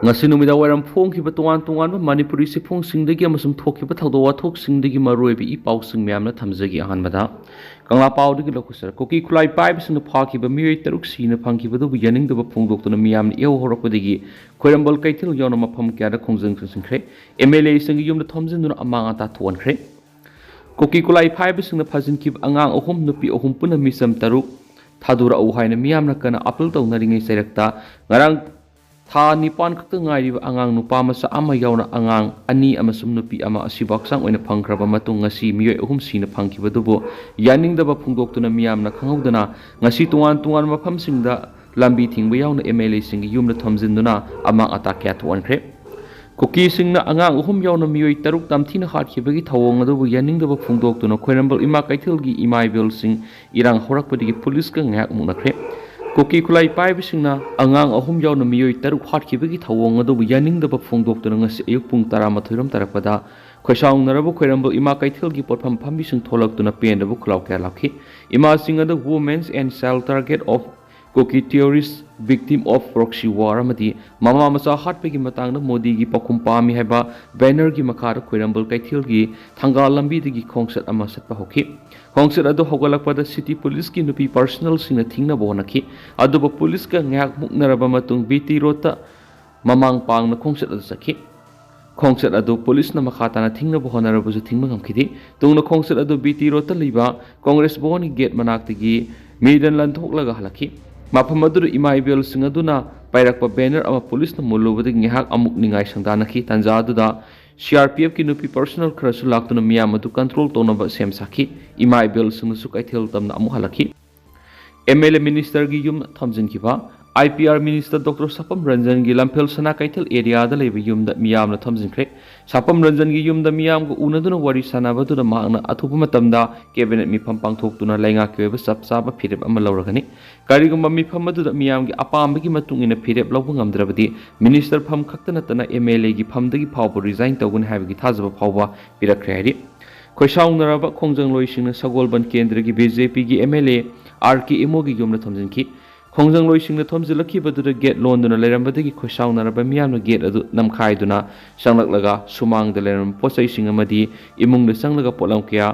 ngasi numida wairam phongkhiba tongan tongan Manipuri sifungsingdagi amasung thokhiba thawdo wathokingdagi maroibi i pausing myamna thamjagi ahanbada kangla paudagi lokusar Kuki khulai paibsing phakhiba Miyoi taruk Sina phangkhiba du yaningdaba phongdok tuna miyamna ew horakpadagi khoirambal kaithil yawna mafam kyada khongjang singkhre MLA singi yumna thomjin duna amang ata thonkhre Kuki khulai paibsing phajinkhib angang ahum nupi ahum puna misam taruk thadura au haina miyamna kana apel tawnaringai sairakta ngarang tha nipan khakta ngairiba angang nupa masa ama yauna angang ani amasum nupi ama asibaksang oina phangkraba matung ngasi Miyoi ahum Sina phangkhiba dubo yaningdaba phongdoktuna miyamna khanghaudana ngasi tungan tungan mafamsingda lambi thingba yauna MLA singi yumna thomjinduna amang ata kya thonkhre Kuki singna angang ahum yauna Miyoi taruk tamthina khatkibagi thawong adubu yaningdaba phongdoktuna khoirambal ima kaithilgi imaibil sing irang horakpadigi police ka ngak munakre Kuki khulai paibsingna angang ahum yauna Miyoi taruk khatkibagi thawong adubu yaningdaba phongdoktuna ngasi ayuk pung 12 tarakpada khoisaungnarabu khoirambal ima kaithilgi potpham phambising tholaktuna pendabu khulaw kya lakhi ima singada women's and child target of Kuki terrorist victim of proxy war amadi mama masa hatpegi matangna Modi gi pakhum pami haiba banner gi makhara khoirambal kaithil gi thangal lambi digi khongsat ama satpa hoki khongsat adu hogalakpada city police gi nupi personal singna thingna bonakhi adu police ka ngak muknaraba matung BT rota mamang pangna khongsat adu sakhi khongsat adu police na makhatana thingna bohonarabu ju thingma ngamkhidi tungna khongsat adu BT rota liba congress boni gate manaktagi midan lanthok halakhi mafam adu imaibel singaduna pairakpa banner ama police na mulubadi ngihak amuk ningai sangdanakhi tanja aduda CRPF ki nupi personal kharasu laktuna miyam adu control tonaba sem sakhi imaibel singsu kaithel tamna amu halakhi MLA minister gi yum thamjinkiba IPR minister Dr. Sapam Ranjan gi Lamphel Sana kaithel area da leba yum da miyam na thamjinkhre Sapam Ranjan gi yum da miyam go unaduna wari sanabadu da maangna athupa matamda cabinet mifam pangthoktuna lainga kyoba sapsaba phirep ama lawragani karigumba mifam adu da miyam gi apambagi matungina phirep lawbu ngamdrabadi minister pham khaktana tana MLA gi phamdagi phawba resign tawgun habigi thajaba phawba pirakhre hari khoisaungnaraba khongjang loisingna sagolban kendra gi BJP gi MLA RK Emo gi yumna thamjinki khongjang loisingna thomjilakibadura gate londuna leirambadagi khoisaunaraba miyamna gate adu namkhaiduna sanglaklaga sumangda leiram posai singamadi imungda sanglaga polam kya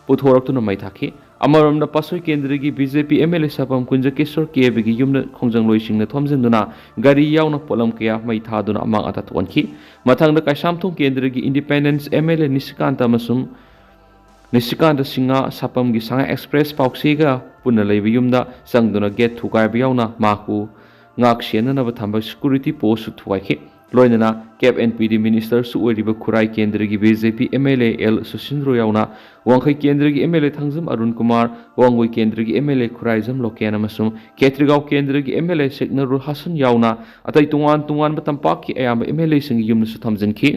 puthoraktuna maithakhi amaramna pasoi kendragi BJP MLA Sapam Kunja Keshor Kebigi yumna khongjang loisingna thomjinduna gari yauna polam kya maithaduna amang ata thonki mathangda kaisamthong kendragi independence MLA Nisikanta masung Nisikanta Singa Sapam gi Sanga Express Pauksiga punna leiba yumda sangduna gate thukaiba yauna maku ngak sienana thamba security post thuwaikhi loinana cap NPD minister su oiriba khurai kendra gi BJP MLA L Susindro yauna wangkhai kendra gi MLA Thangjam Arun Kumar wangoi kendra gi MLA Khuraijam Lokena masum Ketrigau kendra gi MLA Seknarul Hasan yauna atai tungan tungan batampak ki ayamba MLA sing yumna su thamjinki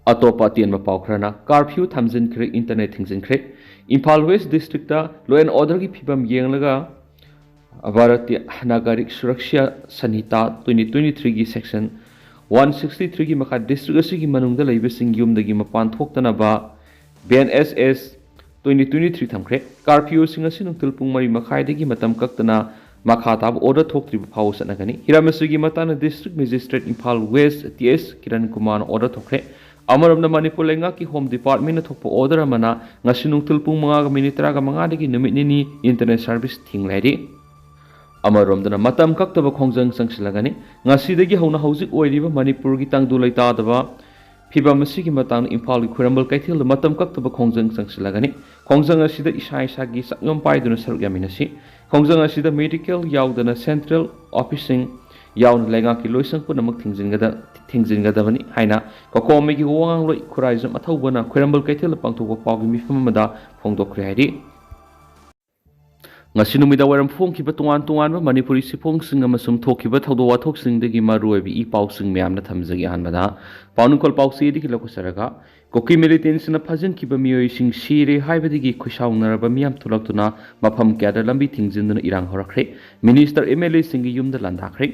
atopa tianma paukhrana curfew thamjinkhre internet thingjinkre Imphal West district da law and order gi phibam yenglaga Bharatiya Nagarik Suraksha Sanhita 2023 gi section 163 gi makha district asigi manungda leibasing yumdagi mapan thoktana ba BNSS 2023 thamkhre curfew singa sinungtul pung mari makhaidagi matam kaktana makha tab order thoktrib phaw sanagani Hiramasugi matana district magistrate Imphal West TS Kiran Kumar order thokre Amaramna Manipur lenga ki home department na thokpo order amana ngasinung tulpung mga minitra ka mga dagi numit nini internet service thinglari amaramdana matam kaktaba khongjang sangsilagani ngasidagi hauna hauzik oiriba Manipur gi tangdu laitadaba phibam asigi matang Imphal gi khurambal kaithil matam kaktaba khongjang sangsilagani khongjang asida isa isa gi sakyom paiduna saruk yaminasi khongjang asida medical yaudana central officing yaun lenga ki loisang punamak thingjingada haina kokomi gi wangang loi khuraizam athawbana khurambal kaithil pangthokpa pawgi mifamada phongdokre hari ngasinumida waram phongkhiba tungan tungan ba Manipuri siphongsing amasum thokhiba thawdo wathoksingdagi maruibi i pawsing myamna thamjagi hanbada pawnukol pawsi digi lokosaraga Kuki militant na phajinkiba Miyoi sing sire haibadigi khoisaungnaraba miyam thulaktuna mafam kyada lambi thingjinduna irang horakre minister MLA singi yumda landakre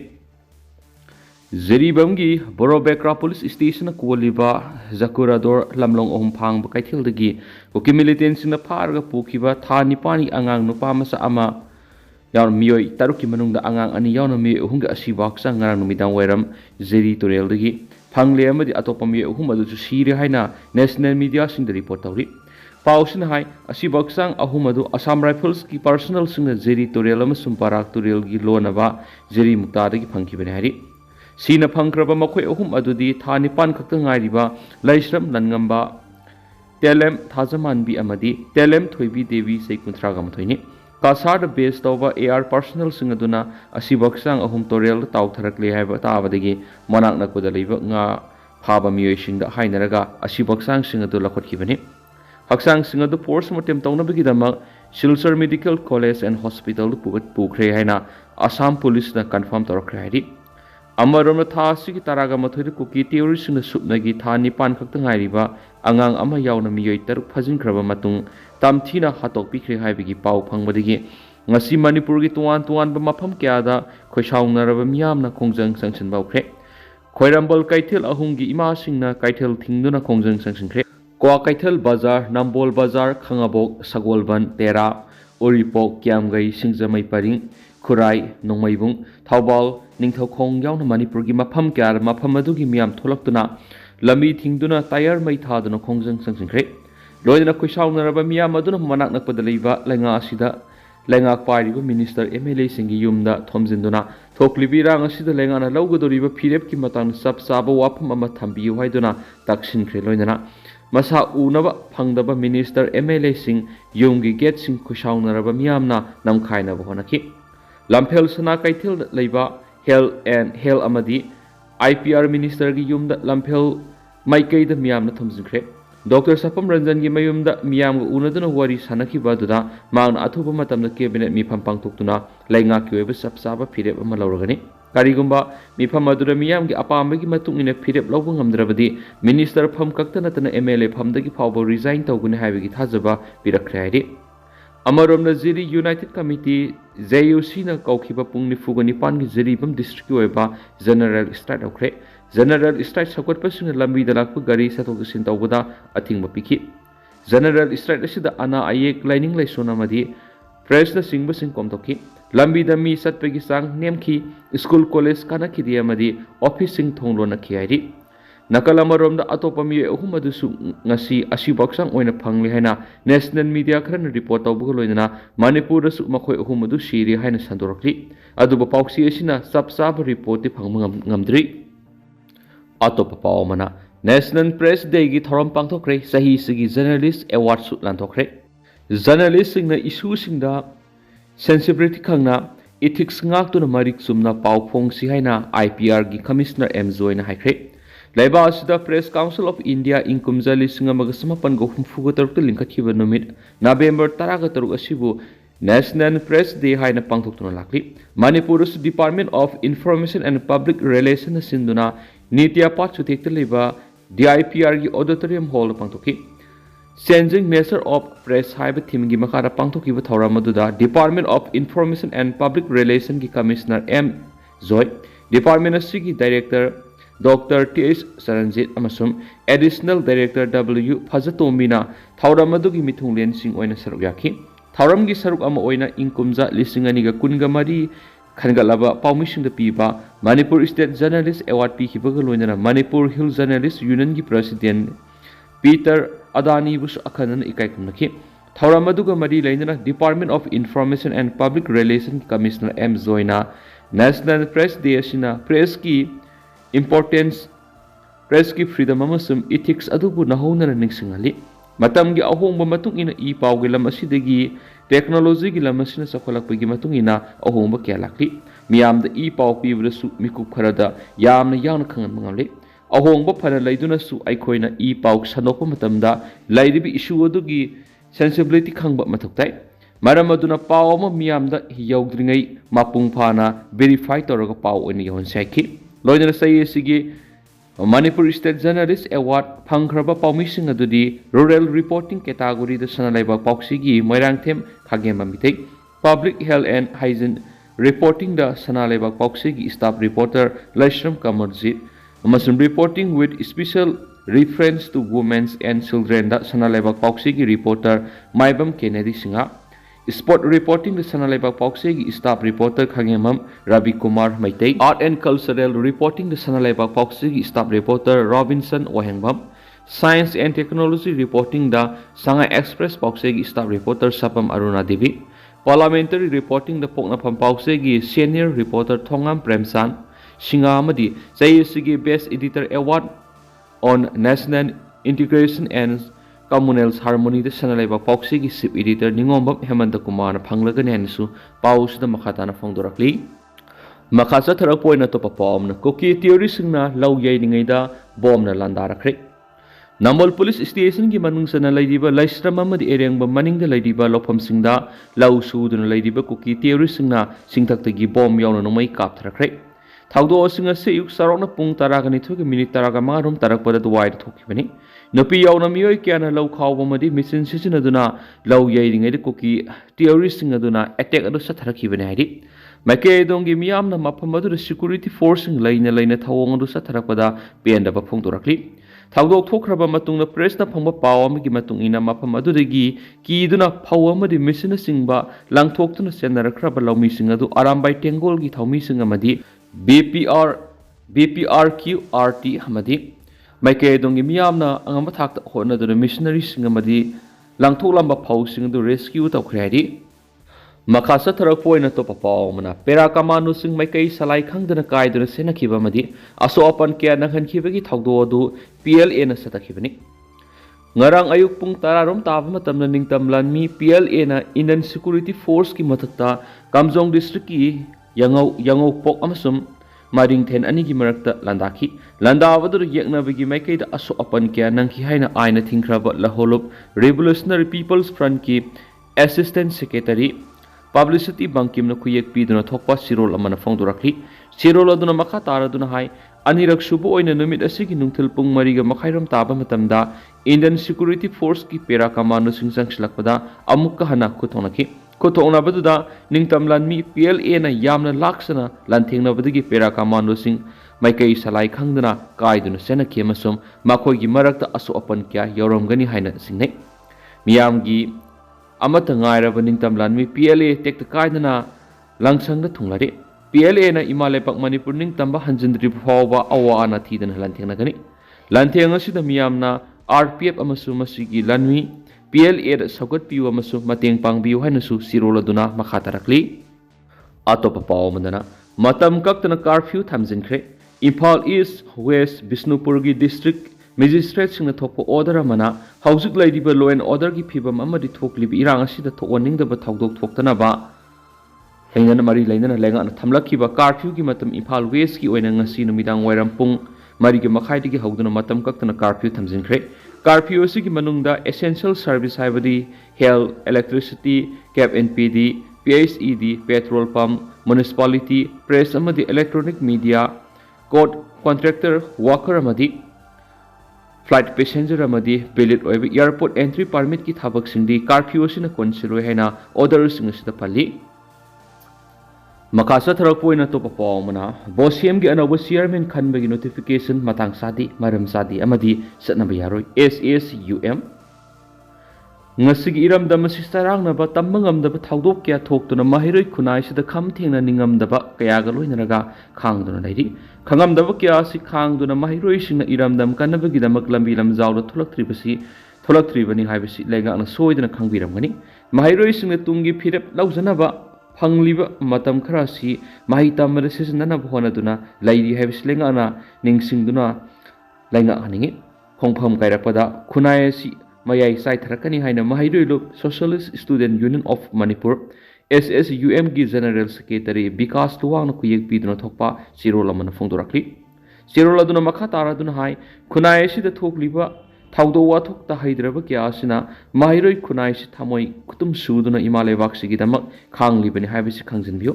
Zeribamgi Borobekra Police Station Kualiba Zakurador Lamlong Ohum Phang Bakaithildagi Kuki militant na pharga pukhiba tha nipani angang nupa masa ama yauna miyoi tarukki manungda angang ani yauna miyoi ahumga asiba hakchang ngarang numidang wairam zeri tureldagi phangle amadi atopa miyoi ahum adusu sire haina national media singda report tawri pausina hai asiba hakchang ahum adu Assam Rifles ki personal singna zeri turel amasum parak turel gi lonaba zeri muktadagi phangkhibani hari Sina phangkraba makhoi ahum adudi tha nipan khakta ngairiba laisram nangamba telem thajamanbi amadi telem thoibi devi sekunthra ga mathoini kasar based over AR personal singaduna asibaksang ahum torel tautharakle haiba tabadagi manak nakuda leiba nga phaba miyoi singda hainaraga asibaksang singadu lakhotkhibani haksang singadu force motem taunabagi damak Silchar Medical College and Hospital pukre haina Assam Police na confirm torakre hairi Amarom tha sigi taraga mathoi Kuki theory singna supnagi tha nipan khakta ngairiba angang ama yauna miyoi taruk phajinkraba matung tamthina hatok pikre haibigi pau phangbadigi ngasi Manipur gi tuan tuan ba mafam kyada khoisaungnaraba miyamna khongjang sangsin baukre khoirambal kaithel ahumgi ima singna kaithel thingduna khongjang sangsinkhre kwa kaithel bazar Nambol bazar Khangabok Sagolban Tera Oripok Kyamgai Singjamai Paring Khurai Nongmaibung Thaubal Ningthaukhong yauna Manipur gi mafam kyar mafam adugi miyam tholaktuna lambi thingduna tayar mai thaduna khongjang sangsinkhre loina khoisaunaraba miyam aduna manak nakpada leiba lenga asida lenga pairiba minister MLA singi yumda thomjinduna thoklibira ngasida lenga na lawgodoriba phirep ki matang sab saba wafam ama thambiu haiduna taksinkhre loina masa unaba phangdaba minister MLA sing yumgi gate sing khoisaunaraba miyamna namkhainaba honaki lamphel sana kaithil leiba hell amadi IPR minister gi yumda lamphel maikaida miyamna thomjinkhre Dr. Sapam Ranjan gi mayumda miyam ga unaduna wari sanakhiba duda maang athuba matamda cabinet mifam pangthoktuna lainga ki oiba sapsaba phirep ama lawragani karigumba mifam adura miyam gi apamba gi matungina phirep lawba ngamdrabadi minister pham kaktana tana MLA phamdagi phawba resign tawguni haibigi thajaba pirakhre hairi Amarom Ziri United Committee JUC na kaukhiba pungni fugani pangi Ziribam district ki oiba general strike aukre General strike sakot pasing lambi dalak gari satok sin tawbada ating mapiki General strike asida ana ayek lining laisona madi press na singba sing komtoki lambi da mi satpegi sang nemki school college kana khidia madi office sing thonglo na khiari Nakalamorom da atopa mi ahum adusu ngasi asibaksang oina phangli haina national media khran report tawbugo loina Manipur su makhoi ahum adu siri haina sandorokli aduba pauksi asina sapsab report ti phangma ngamdri atopa pawmana National Press Day gi thoram pangthokre sahi sigi journalist award su lanthokre journalist singna issue singda sensibility khangna ethics ngak tuna marik sumna pawphong si haina IPR gi commissioner M Joina haikre Laiba asida Press Council of India inkumjali singamaga samapan go humfugo taruk linkathiba numit November 13 asibu National Press Day haina pangthoktuna lakli Manipur's Department of Information and Public Relations sinduna Nitya Patsu Tekliba DIPR gi auditorium hall pangthoki Changing Nature of Press haiba theme gi makara pangthoki ba thora maduda Department of Information and Public Relations gi Commissioner M Joy Department asigi Director Dr. T.S. Saranjit amasum Additional Director W. Fajatomina Thauramadu gi mithunglen sing oina saruk yakhi Thauram gi saruk ama oina inkumja lisingani ga kunga mari khangalaba pawmising da piba Manipur State Journalist Award pi khibaga loina Manipur Hill Journalist Union gi President Peter Adani bus akhanan ikai kumnaki Thauramadu ga mari laina Department of Information and Public Relations Commissioner M. Zoina National Press Day asina press ki importance press ki freedom amasum ethics adubu nahona ningsingali matam gi ahongba matung ina I paw gi lam asidagi technology gi lam asina sakholakpa gi matung ina ahongba kya lakli miyam da I paw pibresu mikup kharada yamna yang khangan mangamle ahongba phana laiduna su aikhoina I paw sanokpa matamda laidibi issue adugi sensibility khangba mathoktai maram aduna paw ma miyam da yaudringai mapung phana verify toraga paw oni yon saiki Loina say sigi Manipur State Journalist Award phangkhraba pawmising adudi rural reporting category da sanalaiba pauksigi moirangthem khagema mitai public health and hygiene reporting da sanalaiba pauksigi staff reporter Laishram Kamarjit amasum reporting with special reference to women and children da sanalaiba pauksigi reporter Maibam Kennedy Singa Sport reporting the Sanalaiba Pauksegi staff reporter Khangemam Ravi Kumar Maitei. Art and cultural reporting the Sanalaiba Pauksegi staff reporter Robinson Ohengbam. Science and technology reporting the Sanga Express Pauksegi staff reporter Sapam Aruna Devi. Parliamentary reporting the Poknapam Pauksegi senior reporter Thongam Premsan. Shinga Amadi JSG Best Editor Award on National Integration and Communal Harmony the Sanalaiba Pauksegi Sip Editor Ningombam Hemanta Kumar Panglaganensu Paus the Makatana Phongdok Makasa Tarapoina Topapom Kuki theory singna Lau Yaningaida Bomb na Landara Creek Namal Police Station gi manung sana laidiba Laisramama di Erengba Maning the Ladiba Lopam Singda Lau Sudun Ladiba Kuki theory singna Singtaktagi bomb yawn no may captra creek Taudo singa sayuk sarona pung taragani tuki minute taraga marum tarakpada wide tokibani. Nopi yaw na Miyoi kiana law kawamadi mission season aduna law yading edi Kuki theory singa aduna attack adu satarakibani hidi. Make dongi miyam na mapamadu security forcing laina thawong adu satarakpada pienda ba phongdorakli. Taudo thokraba matung na press na phangba pawam gi matung ina mapamadu degi ki duna phawamadi mission singba langthok tuna senarakraba law mi singa adu arambai tengol gi thawmi singa madi BPRQRT Hamadi Maike Dongi Miamna Angamatak Hona the missionary singamadi Langtolamba posing the rescue of Credi Makasa Tarapoina Topapomana Perakamanu sing Maike Salai Kang the Nakai the Senakiba Madi Aso upon Kia Nakan Taudo PLA na Satakibani Ngarang ayuk pung tararom tavamatam na ningtam lanmi PLA na Indian Security Force ki matakta Kamjong District ki Yango Pok Amasum Maring Ten Anigi Marakta Landaki Landavadu Yakna Vigi Maikade Aso Apan Kia Nanki Haina Aina Thinkraba Laholop Revolutionary People's Front ki Assistant Secretary Publicity Bankim na Kuyak Piduna Thokpa Sirol Amana Phongdorakli Sirol Aduna Makatara Duna Hai Anirak Subo Oina Numit Asigi Nungtil Pung Mariga Makhairam Taba Matamda Indian Security Force ki Pera Kamano Singsang Silakpada Amukka Hana Kutonaki Kotona Baduda Ningtam Lanmi PLA na Yamna Laksana Lanting na Badigi Pera Kamano Sing Maikai Salai Kangdana Kaiduna Sena Kemasum Makogi Marakta Aso Apan Kya Yoram Gani Haina Singne Miyamgi Amata Ngaira Ningtam Lanmi PLA Tek the Kaidana Langsang the Tunglari PLA na Imalepak Manipur Ningtamba Hanjindri Phawa Awa Ana Tidan Lanting na Gani Lanting Asida Miyamna RPF Amasu Masigi Lanmi PLA da sagot piu amasu mateng pangbiu hainasu sirola duna makhatarakli atopa pawmandana matam kaktana curfew thamjinkhre Imphal East West Bishnupur gi district magistrate singna thokpa order amana haujik laidiba law and order gi phibam amadi thoklibi irang asida thoning da thaudok thoktana ba hainana mari lainana lenga thamlakhiba curfew gi matam Imphal West gi oina ngasi numidang wairam pung mari gi makhai digi hauduna matam kaktana curfew thamjinkhre Curfew asigi manungda essential service haibadi health, electricity, cap NPD, PSED, petrol pump, municipality, press amadi electronic media, court contractor, worker amadi, flight passenger amadi, billet oibi airport entry permit ki thabak singdi curfew asina consider haina order singasida pali. Makasa Tarapoina Topapomana, Bosiam gi another chairman Kanbagi notification Matang Sadi, Madam Sadi, Amadi, Satnabayaro, SSUM. Nasigi Iram Damasistarang Naba Tamangam the Taudokia talk to the Mahiri Kunai the Kamting and Ningam the Bakayagalo in Raga, Kang the lady. Kangam the Vakia si Kang to the Mahiroish Iram Dam Kanabagi the Maklambilam Zau the Tulak Tribani Hibisi Lega and a soid and a Kangiramani. Mahiroish in the Tungi Pirep Lauzanaba. Phangkhiba matam kharasi mahita marasis nana bhona duna laidi habis lenga na ningsingduna lainga haningi khongpham kairapada khunai si mayai sai tharakani haina mahidoilo Socialist Student Union of Manipur SSUM gi General Secretary Vikas Tuwang na kuyek piduna thokpa sirola man phongdorakli sirola duna makha tara duna hai khunai si da thokliba Taudo wathok ta haidraba kya asina mahiroi khunai si thamoi kutum suduna imale baksi gi damak khangli bani habisi khangjinbio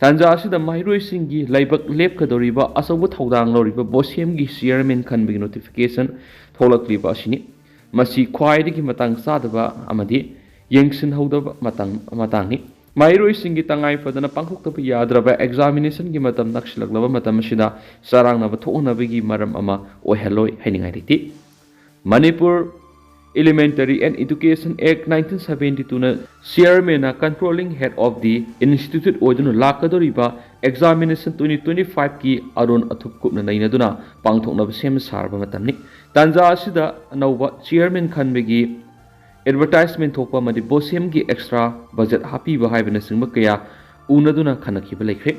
tanja asida mahiroi singi laibak lep kadoriba asabu thaudang loriba bosiem gi chairman khanbigi notification tholakliba asini masi khwai gi matang sadaba amadi yengsin haudaba matangni mahiroi singi tangai fadana pangkhok ta yadraba examination gi matam nakshilagba matam sida sarang na thokna bigi maram ama oheloi hainingai riti Manipur Elementary and Education Act 1972 na Chairman na Controlling Head of the Institute oduna lakadoriba Examination 2025 ki aron athup kupna nainaduna pangthokna sem sarba matamni tanja asida anauba Chairman khanbegi advertisement thokpa madi bosem gi extra budget happy ba haibana singba kaya unaduna khanakhiba laikhre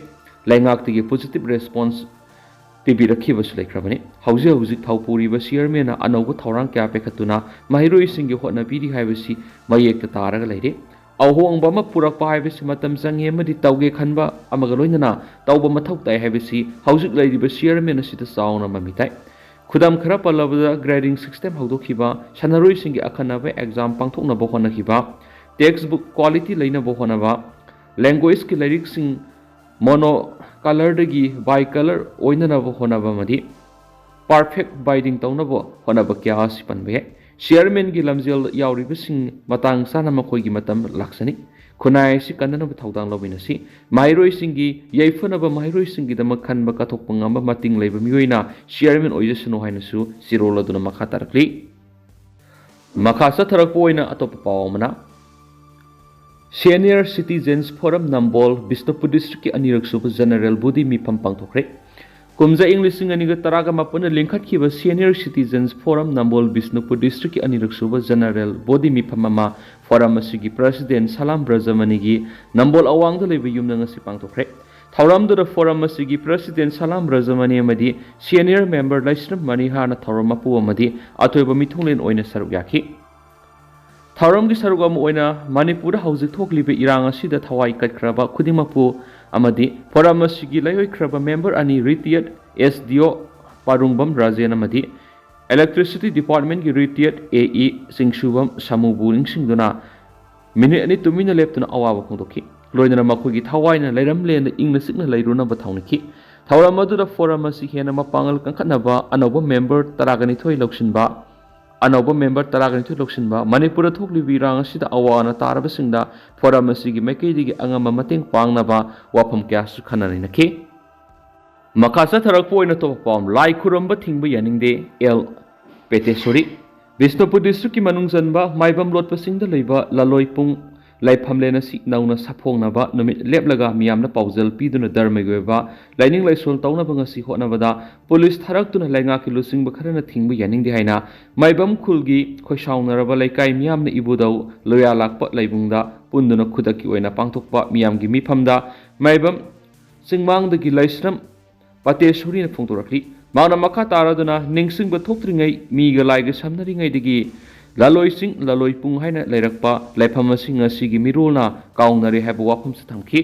laingak tigi positive response pibi rakhiba su laikhrabani hauji hauji thaupuri ba Chairman na anauba thorang kya pekhatuna mahiroi singi hotna bidi haibasi mayek ta taraga laire ahongba ma purakpa haibasi matam jange madi tauge khanba amaga loinana tauba mathau tai haibasi haujik lairiba Chairman asida sauna mamitai khudam khara palabada grading system haudokhiba sanaroi singi akhanaba exam pangthokna ba honakhiba textbook quality leina ba honaba language ki lyrics sing mono color dagi bi color oinana ba honaba madi perfect binding tauna ba honaba kya sipanbe Chairman gi lamjel yauriba sing matang sana makoi gi matam laksani khunai si kanana ba thaudang lobina si mairoi singi yaifana ba mairoi singi dama khanba kathok pangamba mating leiba miyoina Chairman oijasano haina su sirola duna makha tarakli makha sa tharakpo oina atop pawmana Senior Citizens Forum Nambol Bisnupur District ki anirak suba General Body mi pampang thokre kumza English aniga taraga mapuna lingkhat khiba Senior Citizens Forum Nambol Bisnupur District ki anirak suba General Body mi pamama forum asigi President Salam Brazamani gi Nambol awang da leba yumna ngasi pangthokre thauram da forum asigi President Salam Brazamani amadi Senior Member Laisram Mani hana thauram apu amadi atoiba mithunglen oina saruk yakhi thauram gi saruk am oina Manipur hauji thoklibe irang asida thawai katkraba khudimappu amadi forum asigi layoi khraba member ani retired SDO Parungbam Rajan amadi Electricity Department ki retired AE Singshubam Samuburing Singduna minute ani tumina leptuna awawa khongdokhi loinana makhugi thawaina leiramlen ingna sikna leiruna ba thawniki thauram adu da forum asi hena mapangal kankhanaba anoba member taragani thoi loksinba anoba member taragani thoi loksinba Manipur thokli wirang asida awana taraba singda forum asigi maikei digi angama mateng pangnaba wafam kya su khanani nakhi makasa tharak poina to pam lai khuramba thingba yaningde el petesori Bisnupur District ki manung janba maibam lot pasing da leiba laloi pung laifam lena si nauna saphongna ba numit leplaga miyamna paujal piduna darmaigoba lining laisol tauna banga si hona bada police tharak tuna lainga ki lusing ba kharana thingbu yaningde haina maibam khulgi khoisauna raba laikai miyamna ibudau loya lakpa laibungda punduna khudaki oina pangthokpa miyamgi mifamda maibam singmang da gi laisram patesuri na phongtorakli mauna makha taraduna ningsing ba thokringai miga laiga samnaringai digi laloi sing laloi pung haina leirakpa laifam asing asigi mirulna kaungnari haba wafam sa thamki